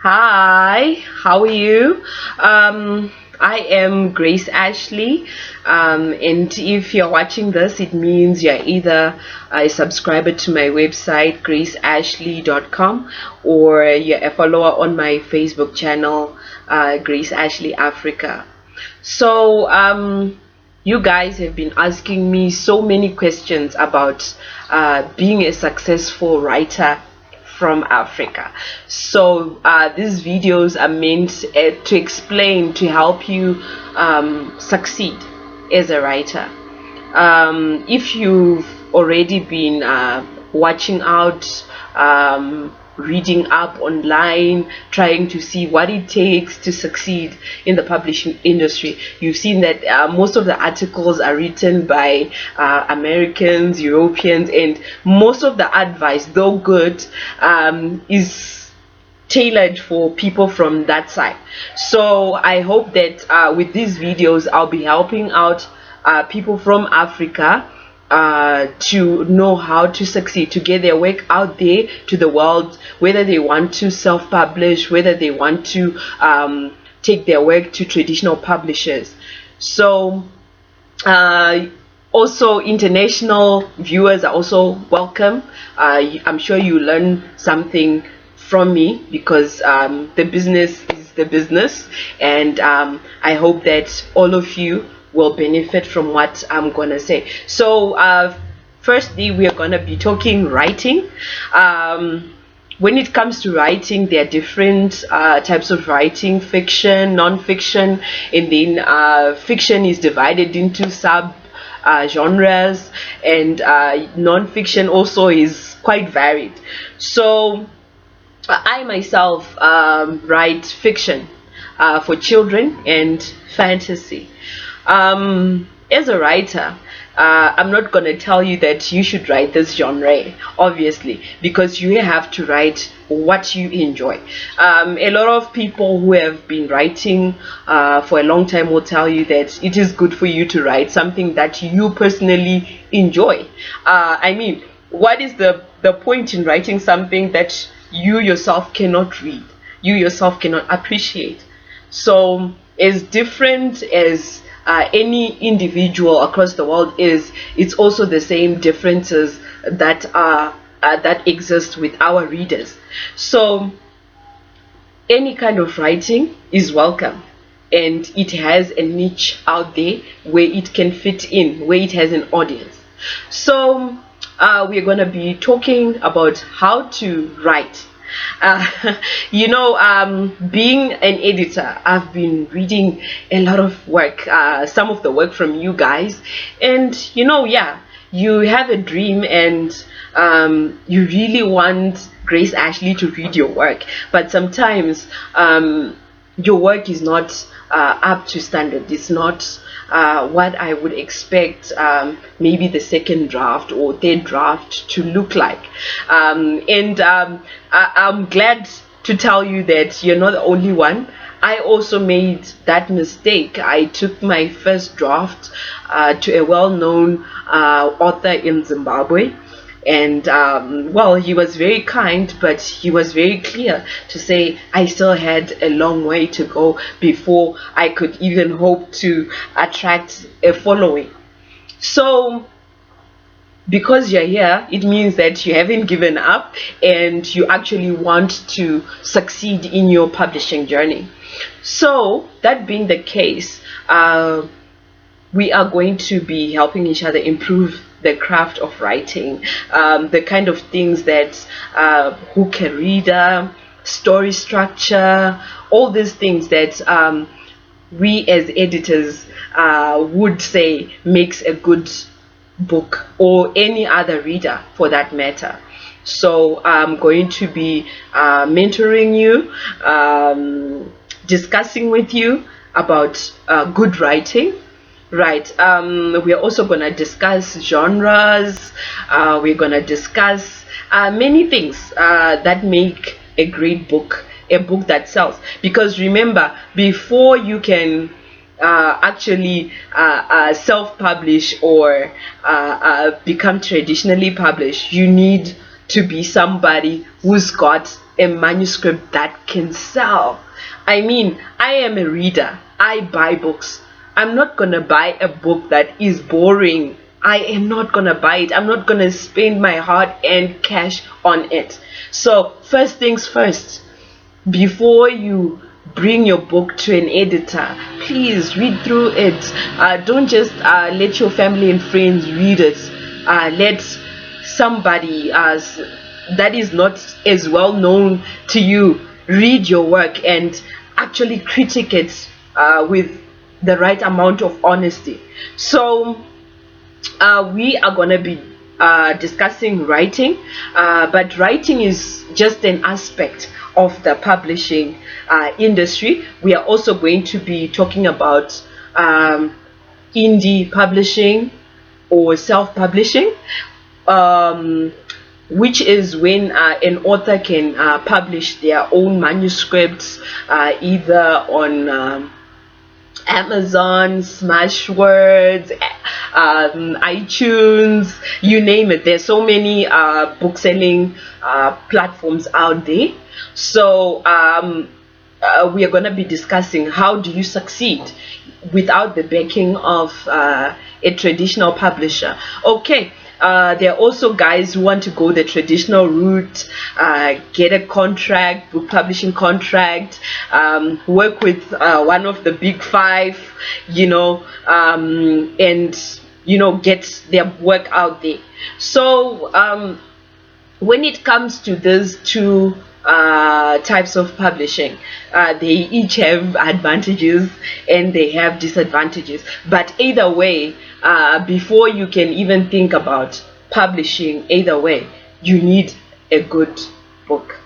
Hi, how are you? I am Grace Ashley, and if you're watching this, it means you're either a subscriber to my website, graceashley.com, or you're a follower on my Facebook channel, Grace Ashley Africa. So, you guys have been asking me so many questions about being a successful writer from Africa. So these videos are meant to explain, to help you succeed as a writer. If you've already been watching out, reading up online, trying to see what it takes to succeed in the publishing industry, you've seen that most of the articles are written by Americans, Europeans, and most of the advice, though good, is tailored for people from that side. So I hope that with these videos I'll be helping out people from Africa to know how to succeed, to get their work out there to the world, whether they want to self-publish, whether they want to take their work to traditional publishers. So also international viewers are also welcome. I'm sure you learn something from me because the business is the business, and I hope that all of you will benefit from what I'm gonna say. So firstly, we are gonna be talking writing. When it comes to writing, there are different types of writing: fiction, non-fiction, and then fiction is divided into sub genres, and non-fiction also is quite varied. So I myself write fiction for children and fantasy. As a writer, I'm not going to tell you that you should write this genre, obviously, because you have to write what you enjoy. A lot of people who have been writing for a long time will tell you that it is good for you to write something that you personally enjoy. I mean, what is the point in writing something that you yourself cannot read, you yourself cannot appreciate? So as different as any individual across the world is, it's also the same differences that are that exist with our readers. So any kind of writing is welcome, and it has a niche out there where it can fit in, where it has an audience. So we're going to be talking about how to write. uh, being an editor, I've been reading a lot of work, some of the work from you guys, and yeah, you have a dream, and you really want Grace Ashley to read your work, but sometimes your work is not up to standard. It's not what I would expect maybe the second draft or third draft to look like. I'm glad to tell you that you're not the only one. I also made that mistake. I took my first draft to a well-known author in Zimbabwe, and well, he was very kind, but he was very clear to say I still had a long way to go before I could even hope to attract a following. So because you're here, it means that you haven't given up and you actually want to succeed in your publishing journey. So that being the case, we are going to be helping each other improve the craft of writing, the kind of things that hook a reader, story structure, all these things that we as editors would say makes a good book, or any other reader for that matter. So I'm going to be mentoring you, discussing with you about good writing. Right. We are also going to discuss genres. We're going to discuss many things that make a great book, a book that sells. Because remember, before you can actually self-publish or become traditionally published, you need to be somebody who's got a manuscript that can sell. I mean, I am a reader. I buy books. I'm not gonna buy a book that is boring. I am not gonna buy it. I'm not gonna spend my hard-earned cash on it. So first things first, before you bring your book to an editor, please read through it. Don't just let your family and friends read it. Let somebody that is not as well known to you read your work and actually critique it with the right amount of honesty. So we are going to be discussing writing, but writing is just an aspect of the publishing industry. We are also going to be talking about indie publishing or self-publishing, which is when an author can publish their own manuscripts either on Amazon, Smashwords, iTunes, you name it. There's so many book selling platforms out there. So we are going to be discussing how do you succeed without the backing of a traditional publisher. Okay. There are also guys who want to go the traditional route, get a contract, book publishing contract, work with one of the big five, and get their work out there. So when it comes to these two types of publishing, they each have advantages and they have disadvantages, but either way, before you can even think about publishing, either way, you need a good book.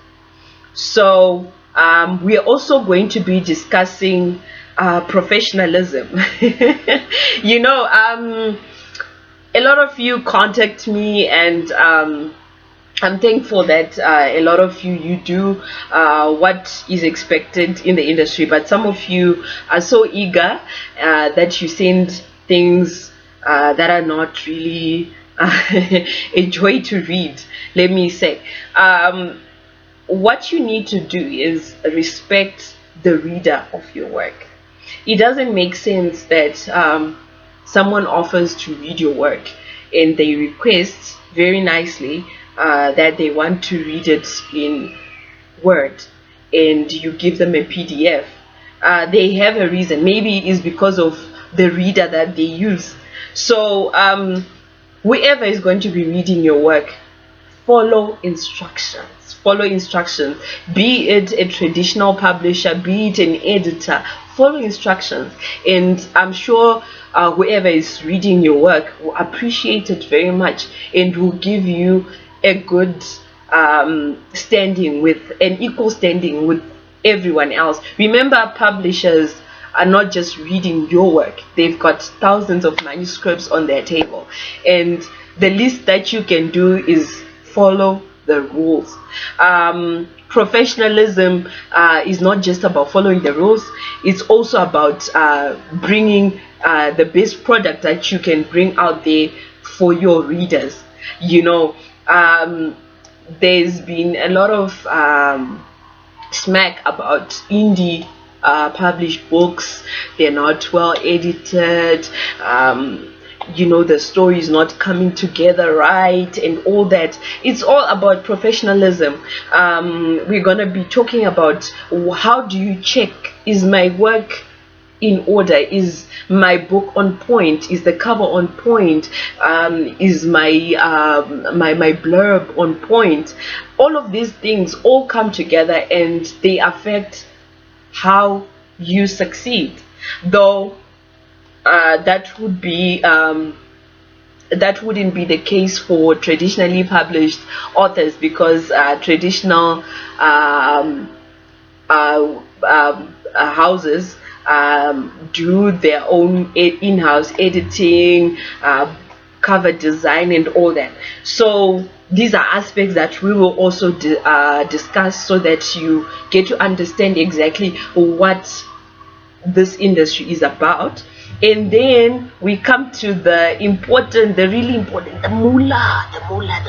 So we are also going to be discussing professionalism. A lot of you contact me, and I'm thankful that a lot of you do what is expected in the industry, but some of you are so eager that you send things that are not really a joy to read, let me say. What you need to do is respect the reader of your work. It doesn't make sense that someone offers to read your work and they request very nicely that they want to read it in Word, and you give them a PDF. They have a reason. Maybe it's because of the reader that they use. So whoever is going to be reading your work, follow instructions. Follow instructions. Be it a traditional publisher, be it an editor, follow instructions. And I'm sure whoever is reading your work will appreciate it very much and will give you a good standing, with an equal standing with everyone else. Remember, publishers are not just reading your work. They've got thousands of manuscripts on their table, and the least that you can do is follow the rules. Professionalism is not just about following the rules. It's also about bringing the best product that you can bring out there for your readers. There's been a lot of smack about indie published books. They're not well edited. The story is not coming together right, and all that. It's all about professionalism. We're gonna be talking about how do you check, is my work in order, is my book on point, is the cover on point, is my my blurb on point. All of these things all come together and they affect how you succeed. Though that wouldn't be the case for traditionally published authors, because traditional houses do their own in-house editing, cover design, and all that. So these are aspects that we will also discuss, so that you get to understand exactly what this industry is about. And then we come to the important, the really important, the moolah, the moolah.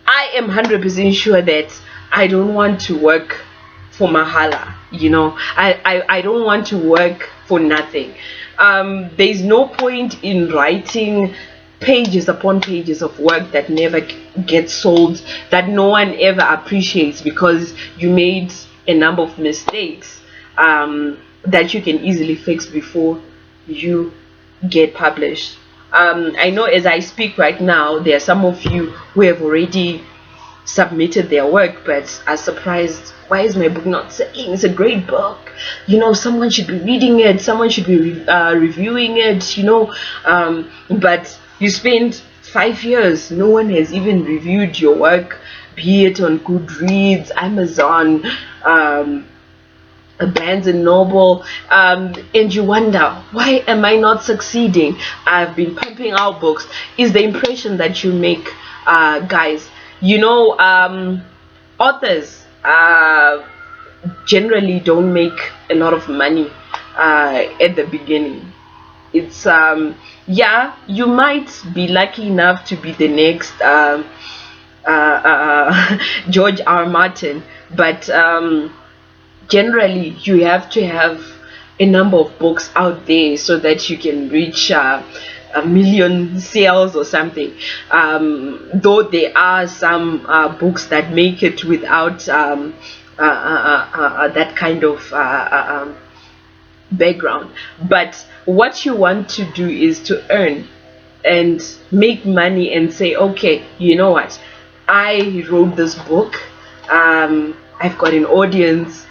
I am 100% sure that I don't want to work for mahala. I don't want to work for nothing. There's no point in writing pages upon pages of work that never gets sold, that no one ever appreciates because you made a number of mistakes that you can easily fix before you get published. I know as I speak right now, there are some of you who have already submitted their work but are surprised, why is my book not selling? It's a great book, someone should be reading it, someone should be reviewing it, but you spent 5 years, no one has even reviewed your work, be it on Goodreads, Amazon, Barnes and Noble, and you wonder, why am I not succeeding? I've been pumping out books. Is the impression that you make, guys. Authors generally don't make a lot of money at the beginning. It's yeah, you might be lucky enough to be the next George R. Martin, but generally you have to have a number of books out there so that you can reach a million sales or something. Though there are some books that make it without that kind of background, but what you want to do is to earn and make money and say, okay, you know what, I wrote this book, I've got an audience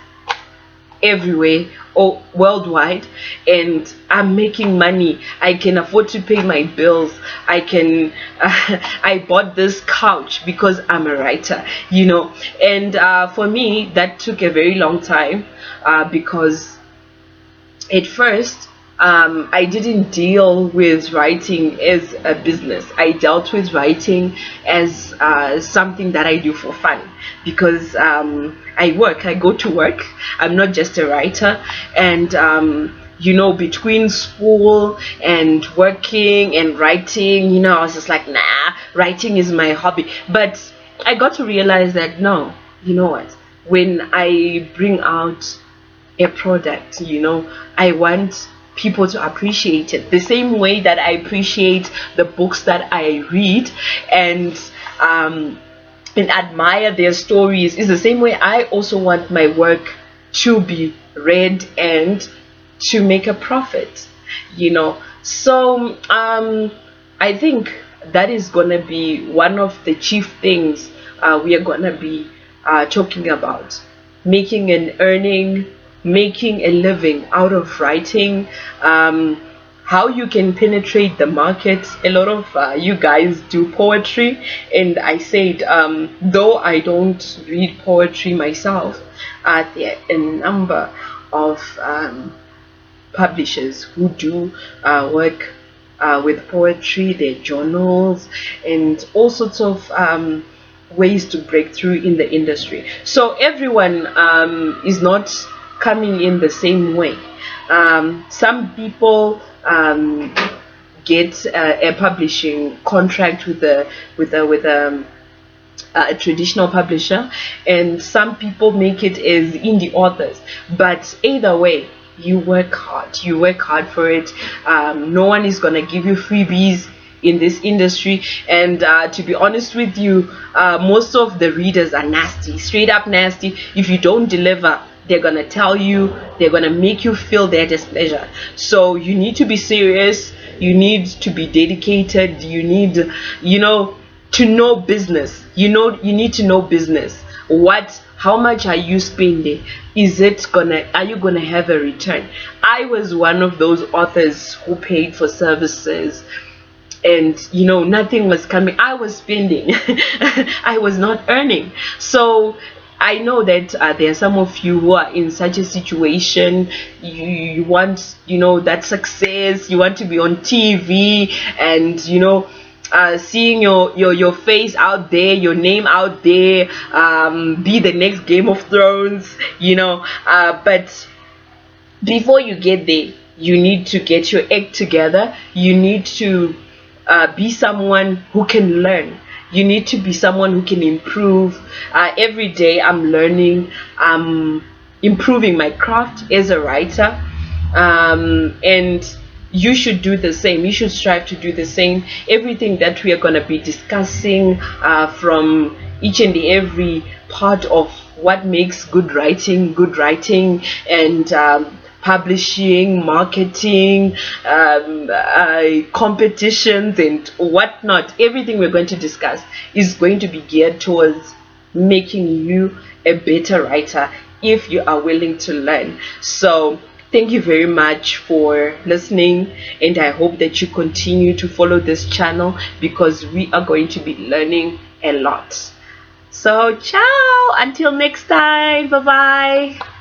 everywhere or worldwide, and I'm making money, I can afford to pay my bills, I bought this couch because I'm a writer, and for me that took a very long time, because at first I didn't deal with writing as a business. I dealt with writing as something that I do for fun, because I go to work, I'm not just a writer, and between school and working and writing, I was just like, nah, writing is my hobby. But I got to realize that no, you know what, when I bring out a product, I want people to appreciate it the same way that I appreciate the books that I read and admire their stories. Is the same way I also want my work to be read and to make a profit, so I think that is gonna be one of the chief things we are gonna be talking about: making an earning, making a living out of writing, how you can penetrate the market. A lot of you guys do poetry, and I said, though I don't read poetry myself, there are a number of publishers who do work with poetry, their journals, and all sorts of ways to break through in the industry. So everyone is not coming in the same way. Some people get a publishing contract with a traditional publisher, and some people make it as indie authors. But either way, you work hard for it. No one is gonna give you freebies in this industry, and to be honest with you, most of the readers are nasty, straight up nasty. If you don't deliver, they're gonna tell you, they're gonna make you feel their displeasure. So you need to be serious, you need to be dedicated, you need to know business. You need to know business. How much are you spending? Are you gonna have a return? I was one of those authors who paid for services, and nothing was coming. I was spending I was not earning. So I know that there are some of you who are in such a situation. You want that success, you want to be on TV, and seeing your face out there, your name out there, be the next Game of Thrones, but before you get there, you need to get your act together. You need to be someone who can learn. You need to be someone who can improve. Every day I'm learning, I'm improving my craft as a writer. And you should do the same. You should strive to do the same. Everything that we are going to be discussing, from each and every part of what makes good writing, and publishing, marketing, competitions, and whatnot. Everything we're going to discuss is going to be geared towards making you a better writer if you are willing to learn. So thank you very much for listening, and I hope that you continue to follow this channel, because we are going to be learning a lot. So ciao, until next time. Bye bye.